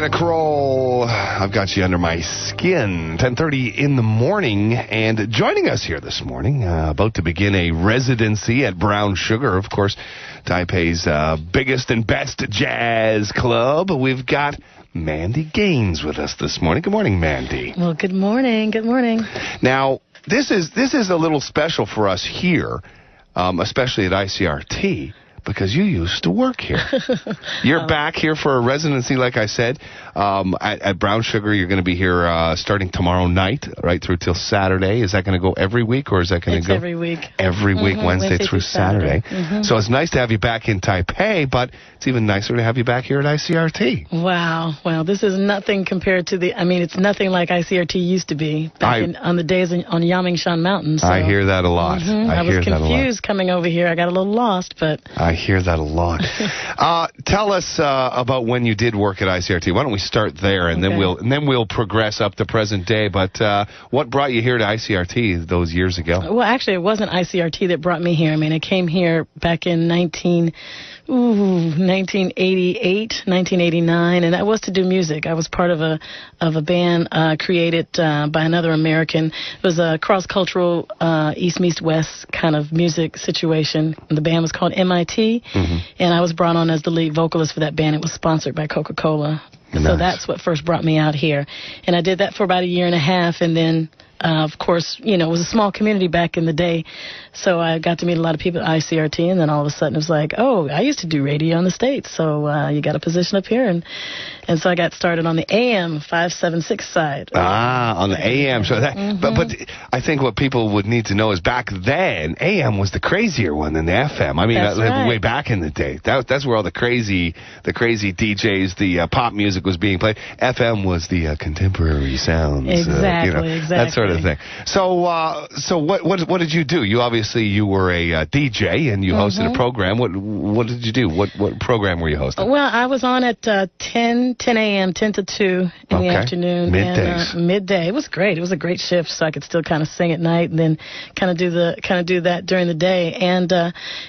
Panic Roll. I've got you under my skin. 10:30 in the morning. And joining us here this morning, about to begin a residency at Brown Sugar, of course, Taipei's biggest and best jazz club. We've got Mandy Gaines with us this morning. Good morning, Mandy. Well, good morning. Good morning. Now, this is a little special for us here, especially at ICRT, because you used to work here. You're back here for a residency, like I said, at Brown Sugar. You're going to be here starting tomorrow night, right through till Saturday. Is that going to go every week, or is that going to go every week? Every week, Wednesday through Saturday. So it's nice to have you back in Taipei, but it's even nicer to have you back here at ICRT. Wow. Well, this is nothing compared to it's nothing like ICRT used to be back on the days on Yamingshan Mountain. So. I hear that a lot. I was confused coming over here. I got a little lost, but... I hear that a lot. Tell us about when you did work at ICRT. Why don't we start there, and then we'll progress up to present day. But what brought you here to ICRT those years ago? Well, actually, it wasn't ICRT that brought me here. I came here back in 1988, 1989, and that was to do music. I was part of a band created by another American. It was a cross-cultural East meets West kind of music situation. The band was called MIT, and I was brought on as the lead vocalist for that band. It was sponsored by Coca-Cola. Nice. So that's what first brought me out here. And I did that for about a year and a half, and then... of course, it was a small community back in the day, so I got to meet a lot of people at ICRT, and then all of a sudden it was like, oh, I used to do radio in the States, so you got a position up here, and so I got started on the AM 576 side. On the AM. So that, but I think what people would need to know is back then, AM was the crazier one than the FM. That's right. Way back in the day. That's where all the crazy DJs, the pop music was being played. FM was the contemporary sounds. Exactly. That sort of thing. So what did you do? You were a DJ, and you hosted a program. What did you do? What program were you hosting? Well, I was on at 10 a.m., 10 to 2 in the afternoon. Middays. Midday. It was great. It was a great shift, so I could still kind of sing at night and then kind of do that during the day. And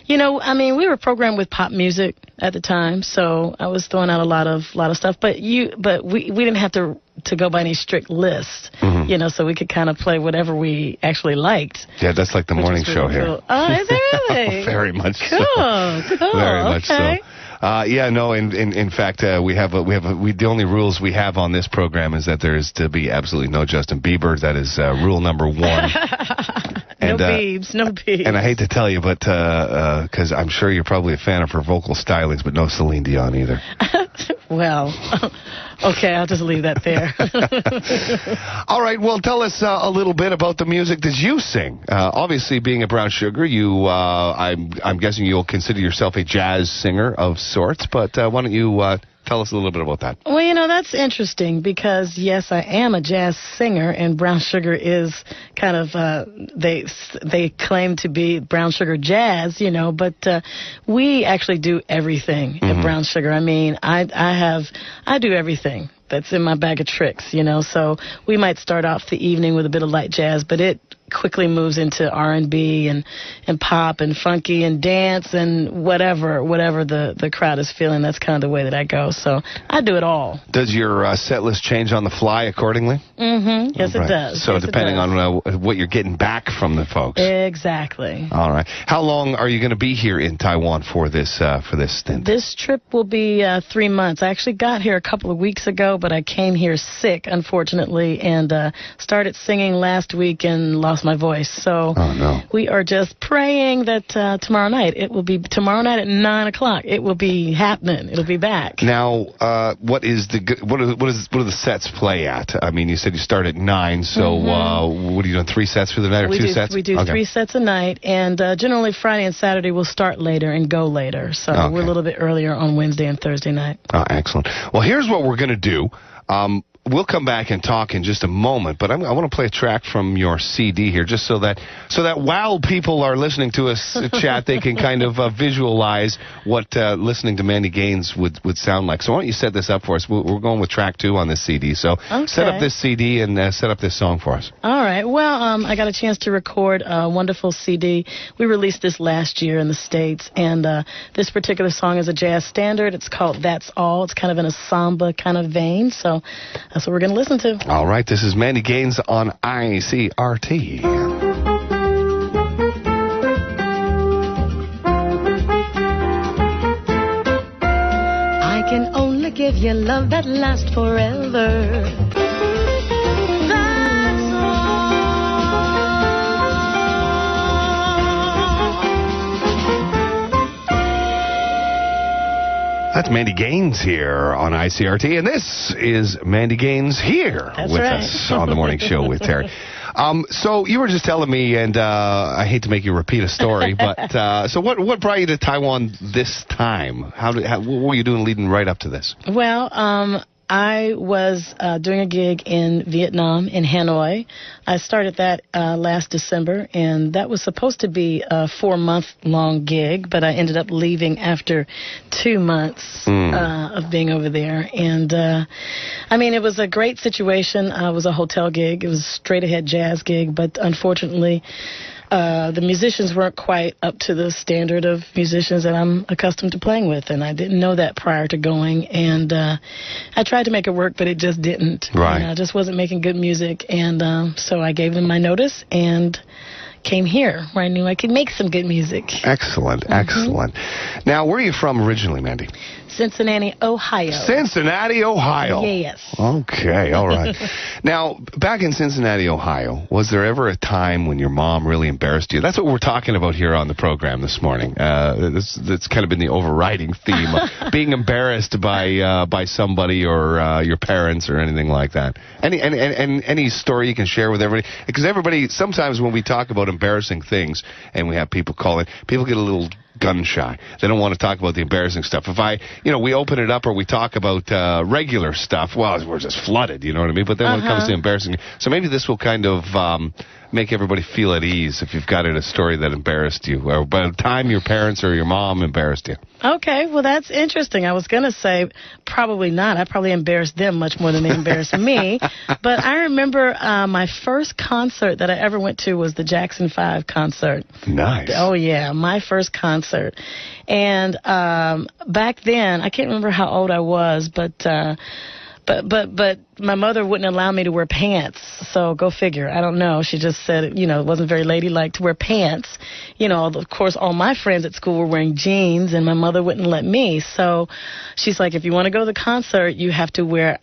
we were programmed with pop music at the time, so I was throwing out a lot of stuff. But we didn't have to go by any strict list, so we could kind of play whatever we actually liked. Yeah, that's like the morning show here. Cool. Oh, is it really? Very much cool. so. Cool. Very much so. In fact, the only rules we have on this program is that there is to be absolutely no Justin Bieber. That is rule number one. No Biebs. And I hate to tell you, but because I'm sure you're probably a fan of her vocal stylings, but no Celine Dion either. Well, okay, I'll just leave that there. All right, well, tell us a little bit about the music that you sing. Obviously, being a Brown Sugar, I'm guessing you'll consider yourself a jazz singer of sorts, but why don't you tell us a little bit about that? Well, that's interesting because, yes, I am a jazz singer, and Brown Sugar is kind of, they claim to be Brown Sugar jazz, but we actually do everything at Brown Sugar. I do everything that's in my bag of tricks, so we might start off the evening with a bit of light jazz, but it quickly moves into R&B and pop and funky and dance and whatever the crowd is feeling. That's kind of the way that I go. So I do it all. Does your set list change on the fly accordingly? Yes, it does. So depending on what you're getting back from the folks. Exactly. All right. How long are you going to be here in Taiwan for this stint? This trip will be 3 months. I actually got here a couple of weeks ago, but I came here sick, unfortunately, and started singing last week and lost my voice. So we are just praying that tomorrow night at 9 o'clock, it will be happening. It'll be back. Now, what do the sets play at? You said you start at 9, so what are you doing, 3 sets for the night or 2 sets? We do 3 sets a night, and generally Friday and Saturday we'll start later and go later. So we're a little bit earlier on Wednesday and Thursday night. Oh, excellent. Well, here's what we're going to do. we'll come back and talk in just a moment, but I want to play a track from your CD here, just so that while people are listening to us chat, they can kind of visualize what listening to Mandy Gaines would sound like. So why don't you set this up for us? We're going with track 2 on this CD. So set up this CD and set up this song for us. All right. Well, I got a chance to record a wonderful CD. We released this last year in the States, and this particular song is a jazz standard. It's called That's All. It's kind of in a samba kind of vein, so that's what we're going to listen to. All right. This is Mandy Gaines on ICRT. I can only give you love that lasts forever. That's all. That's Mandy Gaines here on ICRT, and this is Mandy Gaines here with us on the morning show with Terry. So you were just telling me, and I hate to make you repeat a story, but so what brought you to Taiwan this time? What were you doing leading right up to this? Well, I was doing a gig in Vietnam, in Hanoi. I started that last December, and that was supposed to be a 4-month-long gig, but I ended up leaving after 2 months of being over there. And, I mean, it was a great situation. It was a hotel gig. It was a straight-ahead jazz gig, but unfortunately, the musicians weren't quite up to the standard of musicians that I'm accustomed to playing with, and I didn't know that prior to going. And I tried to make it work, but it just didn't. Right. And I just wasn't making good music, and so I gave them my notice and came here where I knew I could make some good music. Excellent, excellent. Now, where are you from originally, Mandy? Cincinnati, Ohio. Cincinnati, Ohio. Yes. Okay, all right. Now, back in Cincinnati, Ohio, was there ever a time when your mom really embarrassed you? That's what we're talking about here on the program this morning. That's kind of been the overriding theme, being embarrassed by somebody or your parents or anything like that. Any story you can share with everybody? Because everybody, sometimes when we talk about embarrassing things and we have people call in, people get a little gun shy. They don't want to talk about the embarrassing stuff. If we open it up or we talk about regular stuff, well, we're just flooded, you know what I mean? But then when it comes to embarrassing, so maybe this will kind of make everybody feel at ease if you've got a story that embarrassed you, or by the time your parents or your mom embarrassed you. Okay, well, that's interesting. I was going to say probably not. I probably embarrassed them much more than they embarrassed me. But I remember my first concert that I ever went to was the Jackson 5 concert. Nice. Oh, yeah, my first concert. And back then, I can't remember how old I was, but my mother wouldn't allow me to wear pants, so go figure. I don't know. She just said, it wasn't very ladylike to wear pants. Of course, all my friends at school were wearing jeans, and my mother wouldn't let me. So she's like, if you want to go to the concert, you have to wear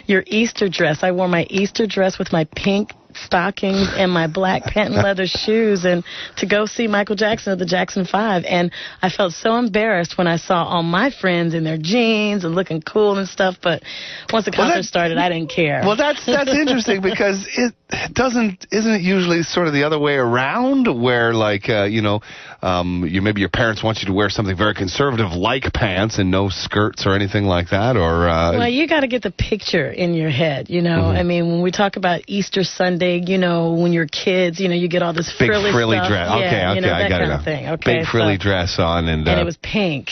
your Easter dress. I wore my Easter dress with my pink stockings and my black patent leather shoes, and to go see Michael Jackson at the Jackson 5. And I felt so embarrassed when I saw all my friends in their jeans and looking cool and stuff, but once the concert started, I didn't care. Well, that's interesting, because isn't it usually sort of the other way around, where maybe your parents want you to wear something very conservative like pants and no skirts or anything like that, or well, you got to get the picture in your head, I mean, when we talk about Easter Sunday, when you're kids, you get all this frilly stuff. Dress. Yeah, okay, I got it now. Thing. Okay, big frilly dress on, and it was pink,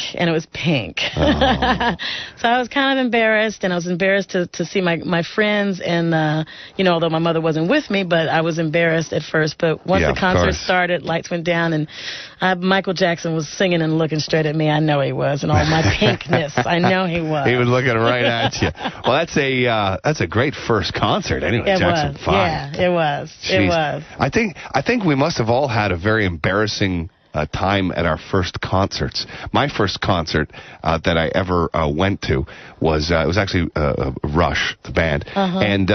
Oh. So I was kind of embarrassed, and I was embarrassed to see my friends, and although my mother wasn't with me, but I was embarrassed at first. But once the concert started, lights went down, and Michael Jackson was singing and looking straight at me. I know he was, and all my pinkness. I know he was. He was looking right at you. Well, that's a great first concert, anyway. It Jackson was. 5. Yeah, it was. Jeez. It was. I think we must have all had a very embarrassing time at our first concerts. My first concert that I ever went to was actually Rush, the band, and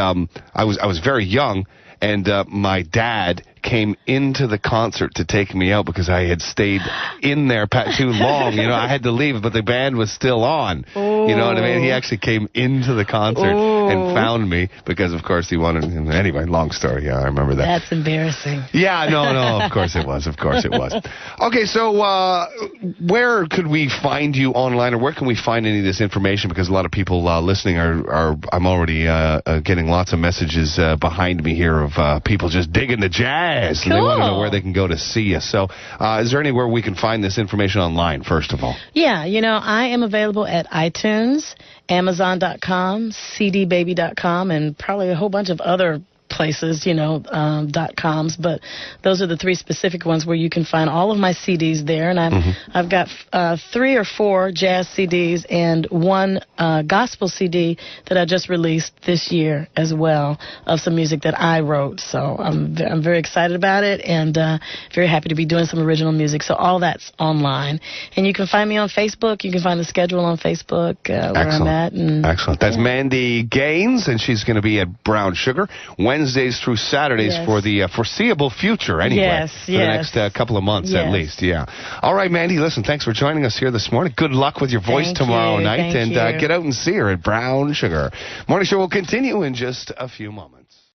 I was very young. And my dad came into the concert to take me out because I had stayed in there too long. You know, I had to leave, but the band was still on. Ooh. You know what I mean? He actually came into the concert and found me because, of course, he wanted... Anyway, long story. Yeah, I remember that. That's embarrassing. Yeah, no, of course it was. Of course it was. Okay, so where could we find you online, or where can we find any of this information? Because a lot of people listening are I'm already getting lots of messages behind me here of people just digging the jazz. Cool. And they want to know where they can go to see you. So is there anywhere we can find this information online, first of all? Yeah, you know, I am available at iTunes, Amazon.com, CDBaby.com, and probably a whole bunch of other places, you know, .coms, but those are the three specific ones where you can find all of my CDs there. And I've got 3 or 4 jazz CDs and 1 gospel CD that I just released this year as well of some music that I wrote. So I'm very excited about it and very happy to be doing some original music. So all that's online. And you can find me on Facebook. You can find the schedule on Facebook where I'm at. And, excellent. That's Mandy Gaines, and she's going to be at Brown Sugar Wednesdays through Saturdays for the foreseeable future, anyway. For the next couple of months at least, All right, Mandy, listen, thanks for joining us here this morning. Good luck with your voice tomorrow night, and get out and see her at Brown Sugar. Morning Show will continue in just a few moments.